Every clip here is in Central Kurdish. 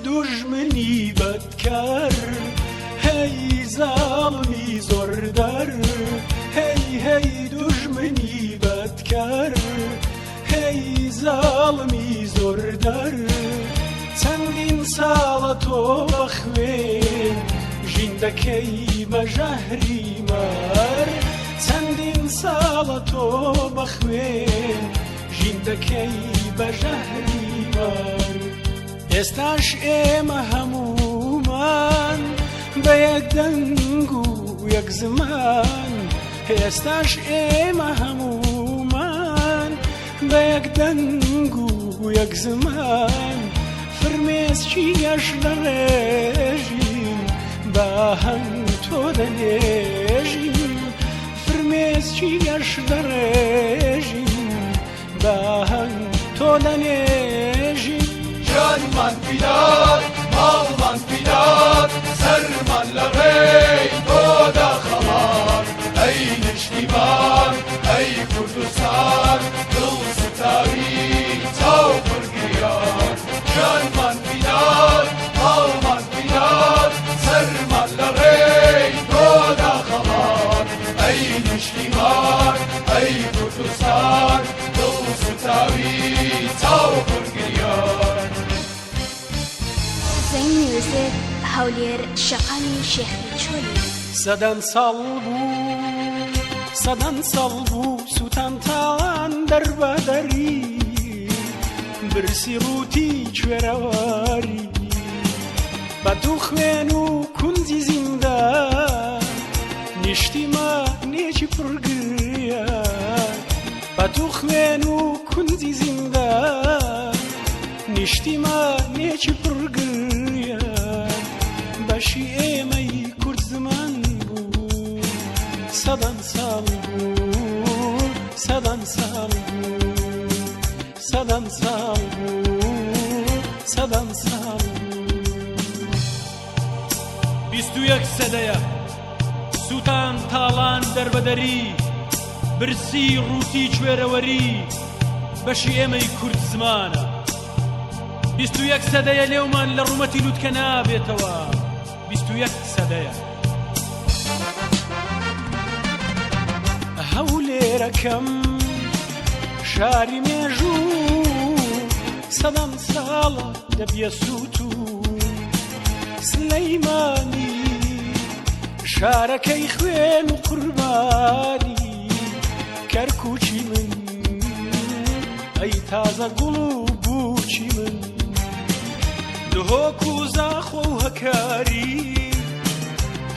دژمنی بدکر هی ظالمی زۆردەر هی دژمنی بدکر هی ظالمی زۆردەر چەندین ساڵە تۆ بەخوێن ژین دەکەی بە ژەهری مەر چەندین ساڵە تۆ بەخوێن ژین دەکەی بە ژەهری مەر ئێستاش ئێمە هەموومان بە یەک دەنگ و یەک زمان ئێستاش ئێمە هەموومان بە یەک دەنگ و یەک زمان فرمێسکی گەش لە ڕێژین بە هەنگ تۆ دەنێژین فرمێسکی گەش لە ڕێژین بە هەنگ تۆ دەنێژین جانمان پیدار ماڵمان پیدار سەرمان لە ڕێی تۆدا خەڵار ئەی نیشتیمان ئەی کوردستان دڵ ستاوی چاو پڕگریان جانمان پیدار ماڵمان پیدار سەرمان لە ڕێی تۆدا خەڵار ئەی نیشتیمان ئەی کوردستان دڵ ستاوی چاو پڕگریان زەین میوزیک هەولێر شەقامی شێخی چۆلی سەدەن ساڵ بوو سووتان تاوان دەربەدەری برسی ڕووتی کوێرەواری بە دوو خوێن و کونجی زیندان نیشتیمانێکی پڕگریان بە دوو خوێن و کونجی زیندان نیشتیمانێکی پڕگریان بەشی ئێمەی کورد زمان بوو سەدەن ساڵ بوو سەدەن ساڵ بوو سەدەن ساڵ بوو سەدەن ساڵ بیست و یەک سەدەیە سووتان تاڵان دەربەدەری برسی ڕووتی کوێرەوەری بەشی ئێمەی کورد زمانە بیست و یەک سەدەیە لێومان لە ڕوومەتی لووتکە نابێتەوە بیست و یەک سەدەیە هەولێرەکەم شاری مێژوو سەدەن ساڵە دەبیە سووت و سلەیمانی شارەکەی خوێن و قوربانی کەرکووکی من ئەی تازە گوڵ و بووکی من دهۆک و زاخۆ و هەکاری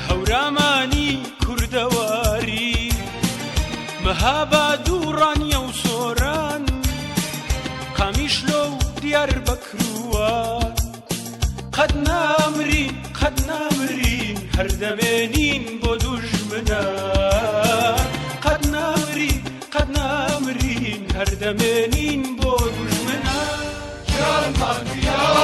هەورامانی کوردەواری مەهاباد و ڕانیە و سۆران قامیشلۆ و دیار بەکروان قەت نامرین هەردەمێنین بۆ دوژمنان قەت نامرین هەردەمێنین بۆ دوژمنان جانمان پیدار